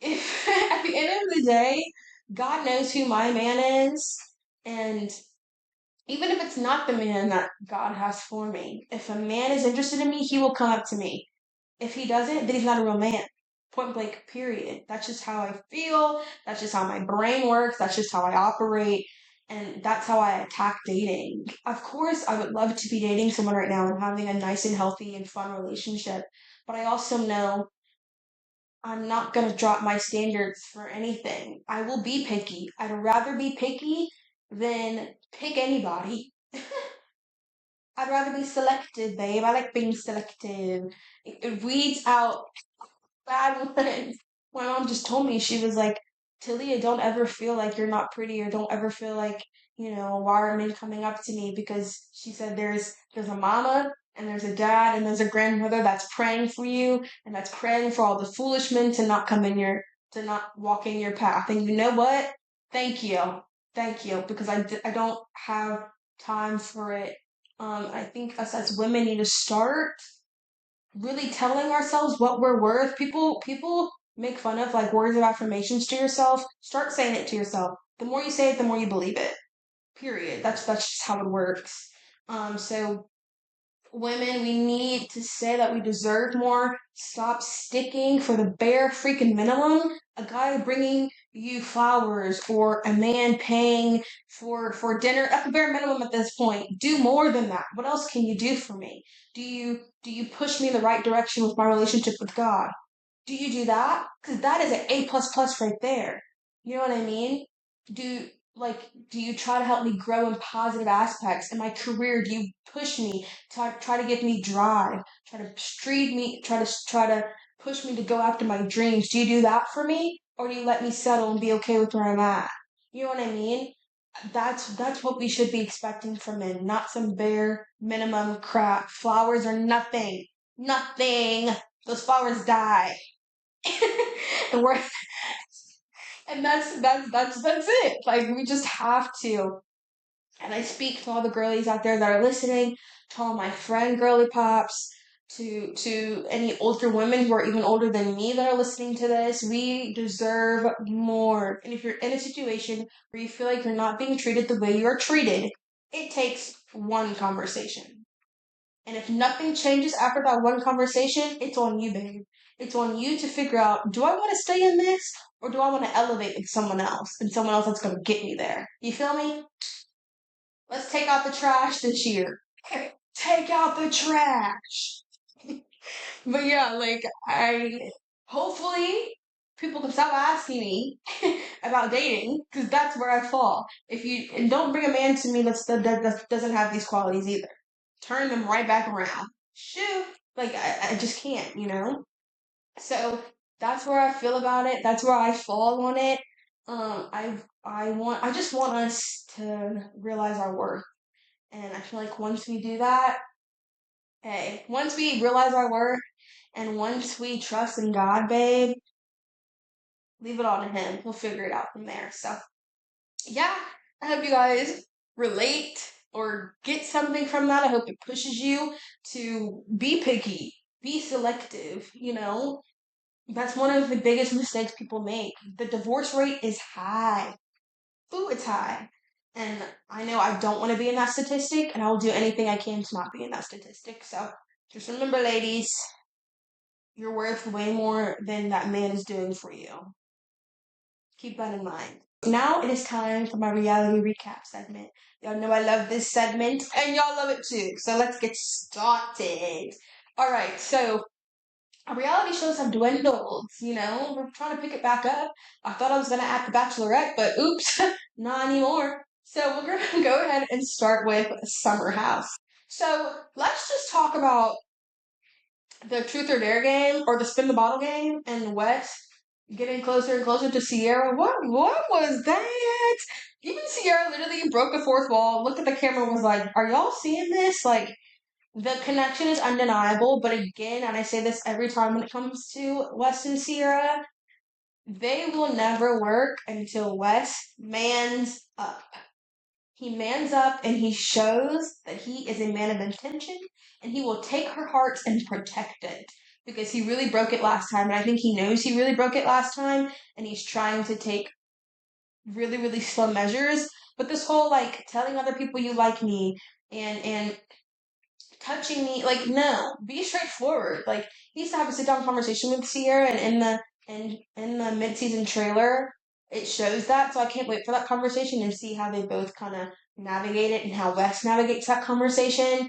If at the end of the day, God knows who my man is, and even if it's not the man that God has for me, if a man is interested in me, he will come up to me. If he doesn't, then he's not a real man. Point blank, period. That's just how I feel. That's just how my brain works. That's just how I operate. And that's how I attack dating. Of course, I would love to be dating someone right now and having a nice and healthy and fun relationship. But I also know I'm not going to drop my standards for anything. I will be picky. I'd rather be picky than pick anybody. I'd rather be selective, babe. I like being selective. It weeds out bad ones. My mom just told me, she was like, Talia, don't ever feel like you're not pretty, or don't ever feel like, why are men coming up to me? Because she said there's a mama and there's a dad and there's a grandmother that's praying for you and that's praying for all the foolish men to not walk in your path. And you know what? Thank you. Thank you. Because I don't have time for it. I think us as women need to start really telling ourselves what we're worth. People make fun of like words of affirmations to yourself. Start saying it to yourself. The more you say it, the more you believe it. Period. That's just how it works. So women, we need to say that we deserve more. Stop sticking for the bare freaking minimum. A guy bringing you flowers or a man paying for dinner at the bare minimum at this point. Do more than that. What else can you do for me? Do you push me in the right direction with my relationship with God? Do you do that? Because that is an A plus plus right there. You know what I mean? Do do you try to help me grow in positive aspects in my career? Do you push me, try to give me drive, try to streed me, try to push me to go after my dreams? Do you do that for me, or do you let me settle and be okay with where I'm at? You know what I mean? That's what we should be expecting from men, not some bare minimum crap. Flowers are nothing, nothing. Those flowers die, and we're and that's it. Like we just have to. And I speak to all the girlies out there that are listening, to all my friend girly pops, to any older women who are even older than me that are listening to this. We deserve more. And if you're in a situation where you feel like you're not being treated the way you are treated, it takes one conversation. And if nothing changes after that one conversation, it's on you, babe. It's on you to figure out, do I want to stay in this, or do I want to elevate with someone else, and someone else that's going to get me there? You feel me? Let's take out the trash this year. Take out the trash. But yeah, like hopefully people can stop asking me about dating, because that's where I fall. And don't bring a man to me that doesn't have these qualities either. Turn them right back around. Shoot, like I just can't, you know. So that's where I feel about it. That's where I fall on it. I just want us to realize our worth, and I feel like once we do that, hey, once we realize our worth, and once we trust in God, babe, leave it all to Him. He'll figure it out from there. So yeah, I hope you guys relate or get something from that. I hope it pushes you to be picky, be selective, you know. That's one of the biggest mistakes people make. The divorce rate is high. Ooh, it's high. And I know I don't want to be in that statistic, and I will do anything I can to not be in that statistic. So just remember, ladies, you're worth way more than that man is doing for you. Keep that in mind. Now it is time for my reality recap segment. Y'all know I love this segment, and y'all love it too. So let's get started. Alright, so our reality shows have dwindled, you know? We're trying to pick it back up. I thought I was gonna add The Bachelorette, but oops, not anymore. So we're gonna go ahead and start with Summer House. So let's just talk about the Truth or Dare game, or the Spin the Bottle game, and Wes getting closer and closer to Sierra. What was that? Even Sierra literally broke the fourth wall, looked at the camera, and was like, "Are y'all seeing this?" Like, the connection is undeniable, but again, and I say this every time when it comes to Wes and Sierra, they will never work until Wes mans up. He mans up and he shows that he is a man of intention, and he will take her heart and protect it, because he really broke it last time, and I think he knows he really broke it last time, and he's trying to take really, really slow measures. But this whole like telling other people you like me and touching me, like, no, be straightforward. Like, he needs to have a sit down conversation with Sierra, and in the mid season trailer it shows that. So I can't wait for that conversation and see how they both kind of navigate it, and how Wes navigates that conversation.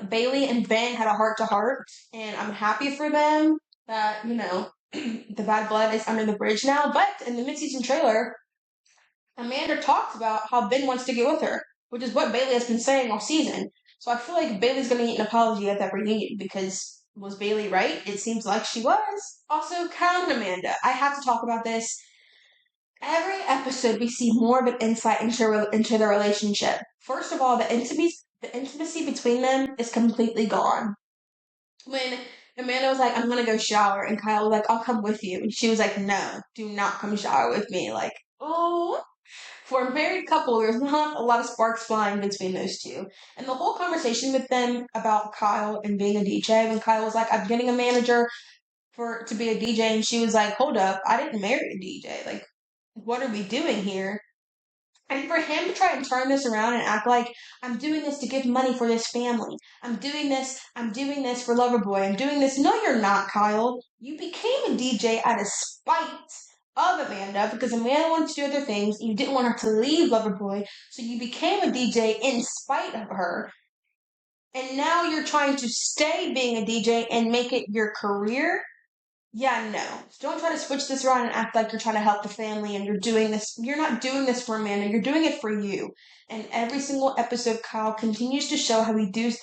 Bailey and Ben had a heart to heart, and I'm happy for them that, you know, the bad blood is under the bridge now. But in the mid season trailer, Amanda talks about how Ben wants to get with her, which is what Bailey has been saying all season. So I feel like Bailey's going to get an apology at that reunion, because was Bailey right? It seems like she was. Also, Kyle and Amanda. I have to talk about this. Every episode, we see more of an insight into their relationship. First of all, the intimacy between them is completely gone. When Amanda was like, "I'm gonna go shower," and Kyle was like, "I'll come with you," and she was like, "No, do not come shower with me." Like, oh, for a married couple, there's not a lot of sparks flying between those two. And the whole conversation with them about Kyle and being a DJ, when Kyle was like, "I'm getting a manager to be a DJ," and she was like, "Hold up, I didn't marry a DJ. Like, what are we doing here?" And for him to try and turn this around and act like, "I'm doing this to give money for this family. I'm doing this for Loverboy. I'm doing this." No, you're not, Kyle. You became a DJ out of spite of Amanda, because Amanda wanted to do other things. You didn't want her to leave Loverboy, so you became a DJ in spite of her. And now you're trying to stay being a DJ and make it your career? Yeah, no. Don't try to switch this around and act like you're trying to help the family and you're doing this. You're not doing this for Amanda. You're doing it for you. And every single episode, Kyle continues to show how he does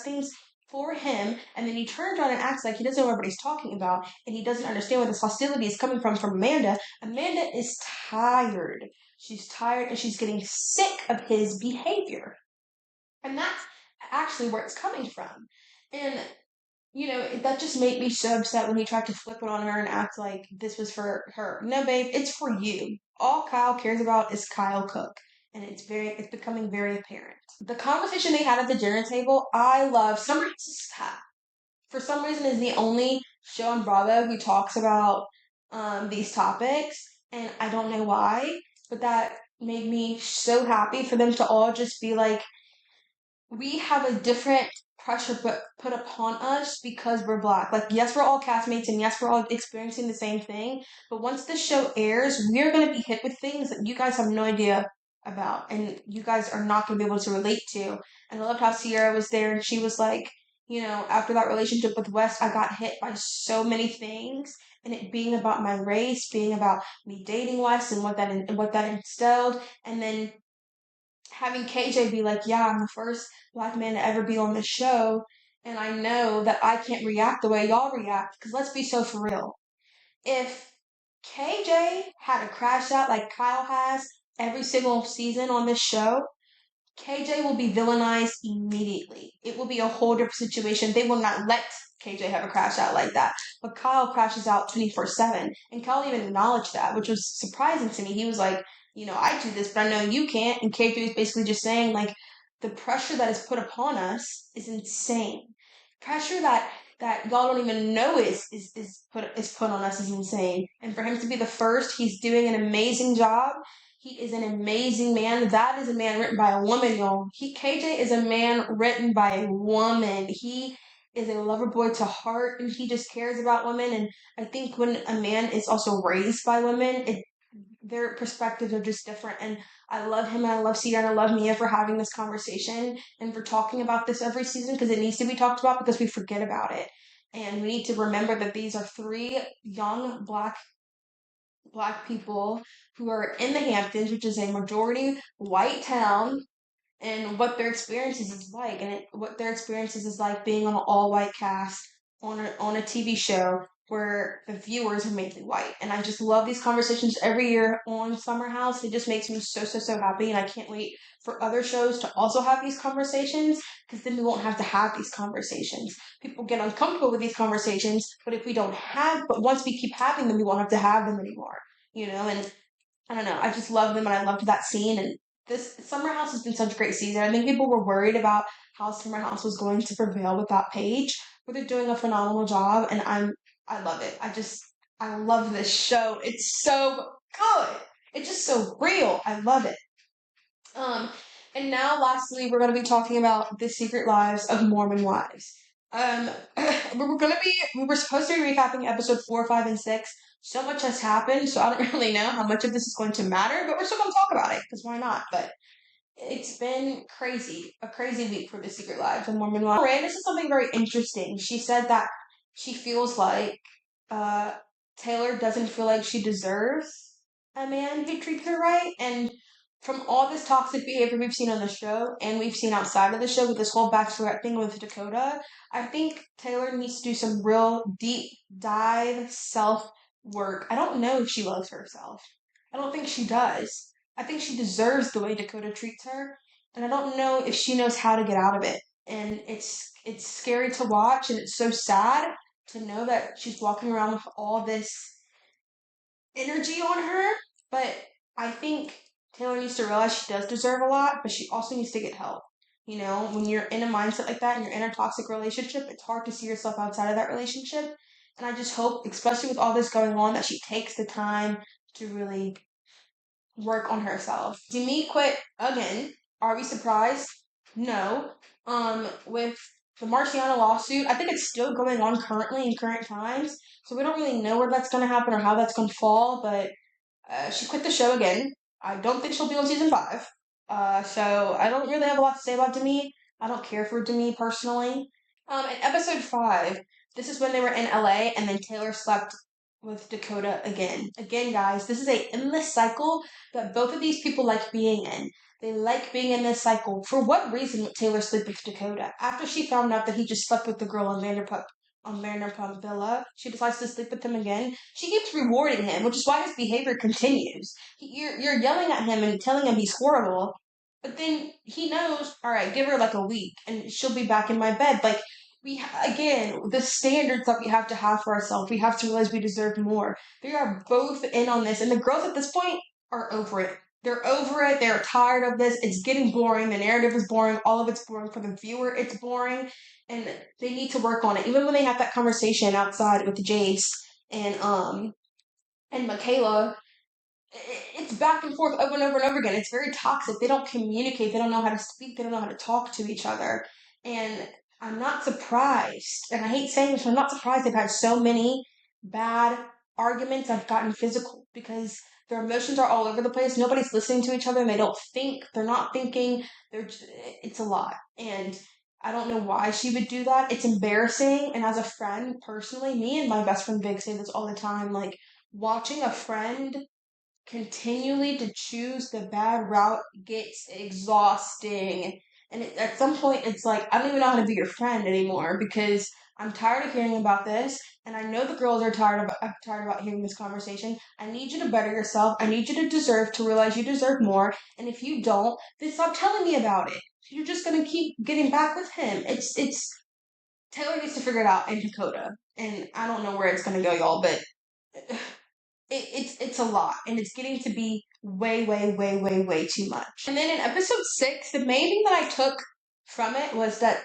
things for him, and then he turns around and acts like he doesn't know what he's talking about, and he doesn't understand where this hostility is coming from Amanda. Amanda is tired. She's tired, and she's getting sick of his behavior. And that's actually where it's coming from. And you know, that just made me so upset when he tried to flip it on her and act like this was for her. No, babe, it's for you. All Kyle cares about is Kyle Cook. And it's becoming very apparent. The conversation they had at the dinner table, I love. For some reason, is the only show on Bravo who talks about these topics, and I don't know why, but that made me so happy for them to all just be like, we have a different pressure put upon us because we're Black. Like, yes, we're all castmates, and yes, we're all experiencing the same thing, but once this show airs, we're going to be hit with things that you guys have no idea about, and you guys are not going to be able to relate to. And I loved how Sierra was there, and she was like, you know, after that relationship with West, I got hit by so many things, and it being about my race, being about me dating less and what that instilled, and then having KJ be like, yeah, I'm the first black man to ever be on this show, and I know that I can't react the way y'all react, because let's be so for real. If KJ had a crash out like Kyle has every single season on this show, KJ will be villainized immediately. It will be a whole different situation. They will not let KJ have a crash out like that. But Kyle crashes out 24/7. And Kyle even acknowledged that, which was surprising to me. He was like, I do this, but I know you can't. And KJ is basically just saying, like, the pressure that is put upon us is insane. Pressure that y'all don't even know is put on us is insane. And for him to be the first, he's doing an amazing job. He is an amazing man. That is a man written by a woman, y'all. KJ is a man written by a woman. He is a lover boy to heart, and he just cares about women. And I think when a man is also raised by women, their perspectives are just different. And I love him, and I love Cedar, and I love Mia for having this conversation and for talking about this every season, because it needs to be talked about, because we forget about it. And we need to remember that these are three young black people who are in the Hamptons, which is a majority white town, and what their experiences is like, and what their experiences is like being on an all white cast on a TV show where the viewers are mainly white. And I just love these conversations every year on Summer House. It just makes me so happy, and I can't wait for other shows to also have these conversations, because then we won't have to have these conversations. People get uncomfortable with these conversations, but once we keep having them, we won't have to have them anymore. And I don't know. I just love them, and I loved that scene. And this Summer House has been such a great season. I think people were worried about how Summer House was going to prevail without Paige, but they're doing a phenomenal job, and I love it. I love this show. It's so good. It's just so real. I love it. Um, and now lastly, we're going to be talking about the secret lives of Mormon wives. Um, we were supposed to be recapping episode 4, 5, and 6. So much has happened, so I don't really know how much of this is going to matter, but we're still going to talk about it, because why not? But it's been a crazy week for the secret lives of Mormon wives. Miranda said something very interesting. She said that she feels like uh, Taylor doesn't feel like she deserves a man who treats her right, and from all this toxic behavior we've seen on the show and we've seen outside of the show with this whole bachelorette thing with Dakota, I think Taylor needs to do some real deep dive self work. I don't know if she loves herself. I don't think she does. I think she deserves the way Dakota treats her, and I don't know if she knows how to get out of it. And it's scary to watch, and it's so sad to know that she's walking around with all this energy on her. But I think Taylor needs to realize she does deserve a lot, but she also needs to get help. When you're in a mindset like that and you're in a toxic relationship, it's hard to see yourself outside of that relationship. And I just hope, especially with all this going on, that she takes the time to really work on herself. Demi quit again. Are we surprised? No. With the Marciana lawsuit, I think it's still going on currently in current times, so we don't really know where that's going to happen or how that's going to fall, but she quit the show again. I don't think she'll be on season 5. So I don't really have a lot to say about Demi. I don't care for Demi personally. In episode 5, this is when they were in LA, and then Taylor slept with Dakota again. Again, guys, this is a endless cycle that both of these people like being in. They like being in this cycle. For what reason would Taylor sleep with Dakota? After she found out that he just slept with the girl on Vanderpump Villa, she decides to sleep with him again. She keeps rewarding him, which is why his behavior continues. You're yelling at him and telling him he's horrible, but then he knows, all right, give her like a week and she'll be back in my bed. Like, again, the standards that we have to have for ourselves, we have to realize we deserve more. They are both in on this, and the girls at this point are over it. They're over it. They're tired of this. It's getting boring. The narrative is boring. All of it's boring for the viewer. It's boring, and they need to work on it. Even when they have that conversation outside with Jace and Michaela, it's back and forth over and over and over again. It's very toxic. They don't communicate. They don't know how to speak. They don't know how to talk to each other. And I'm not surprised. And I hate saying this, but I'm not surprised they've had so many bad arguments that have gotten physical, because their emotions are all over the place. Nobody's listening to each other, and they don't think. They're not thinking. It's a lot. And I don't know why she would do that. It's embarrassing. And as a friend, personally, me and my best friend Vic say this all the time. Like, watching a friend continually to choose the bad route gets exhausting. And at some point, it's like, I don't even know how to be your friend anymore because I'm tired of hearing about this. And I know the girls are tired about hearing this conversation. I need you to better yourself. I need you to realize you deserve more. And if you don't, then stop telling me about it. You're just gonna keep getting back with him. It's Taylor needs to figure it out in Dakota. And I don't know where it's gonna go, y'all, but it's a lot, and it's getting to be way, way, way, way, way too much. And then in episode 6, the main thing that I took from it was that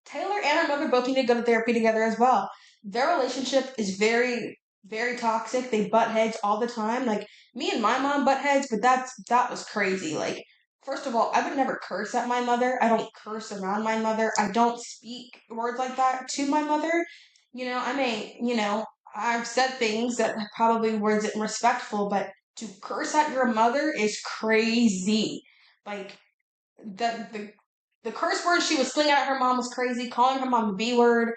Taylor and her mother both need to go to therapy together as well. Their relationship is very, very toxic. They butt heads all the time. Like, me and my mom butt heads, but that was crazy. Like, first of all, I would never curse at my mother. I don't curse around my mother. I don't speak words like that to my mother. I mean, I've said things that probably wasn't respectful, but to curse at your mother is crazy. Like, the curse word she was slinging at her mom was crazy, calling her mom the B word,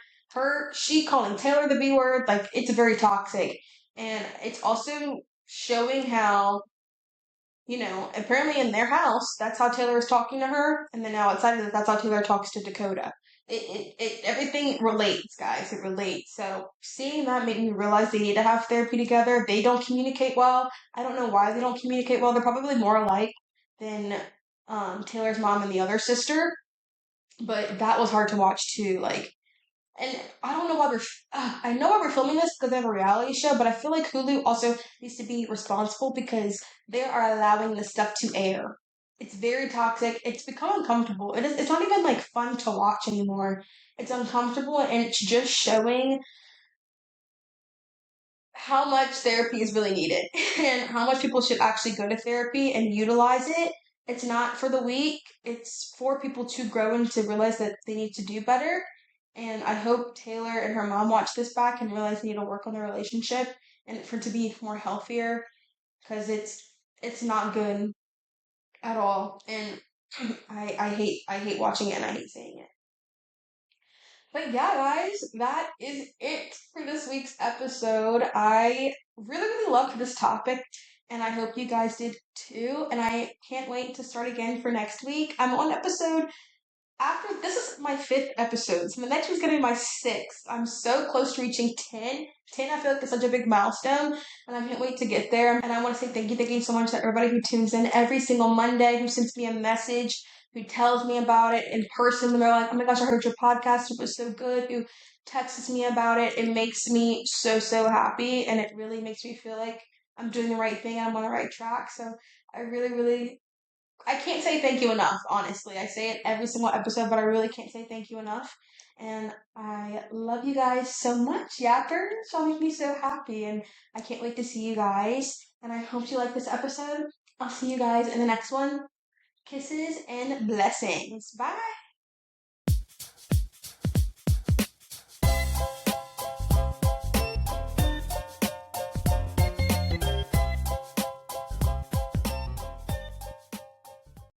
she calling Taylor the B word, like, it's very toxic. And it's also showing how, apparently in their house, that's how Taylor is talking to her, and then now outside of that, that's how Taylor talks to Dakota. Everything relates, guys. It relates. So seeing that made me realize they need to have therapy together. They don't communicate well. I don't know why they don't communicate well. They're probably more alike than Taylor's mom and the other sister, but that was hard to watch too. Like, and I don't know why I know why we're filming this because they have a reality show, but I feel like Hulu also needs to be responsible because they are allowing this stuff to air. It's very toxic. It's become uncomfortable. It's not even like fun to watch anymore. It's uncomfortable, and it's just showing how much therapy is really needed and how much people should actually go to therapy and utilize it. It's not for the weak, it's for people to grow and to realize that they need to do better. And I hope Taylor and her mom watch this back and realize they need to work on their relationship and for it to be more healthier because it's not good at all. And I hate watching it and I hate saying it. But yeah, guys, that is it for this week's episode. I really, really loved this topic, and I hope you guys did too. And I can't wait to start again for next week. I'm on episode after this is my 5th episode, so the next one's gonna be my 6th. I'm so close to reaching 10. 10, I feel like it's such a big milestone, and I can't wait to get there. And I want to say thank you so much to everybody who tunes in every single Monday, who sends me a message, who tells me about it in person. And they're like, "Oh my gosh, I heard your podcast. It was so good." Who texts me about it. It makes me so, so happy, and it really makes me feel like I'm doing the right thing and I'm on the right track. So I really, really I can't say thank you enough, honestly. I say it every single episode, but I really can't say thank you enough. And I love you guys so much. Yapper, y'all make me so happy. And I can't wait to see you guys. And I hope you like this episode. I'll see you guys in the next one. Kisses and blessings. Bye.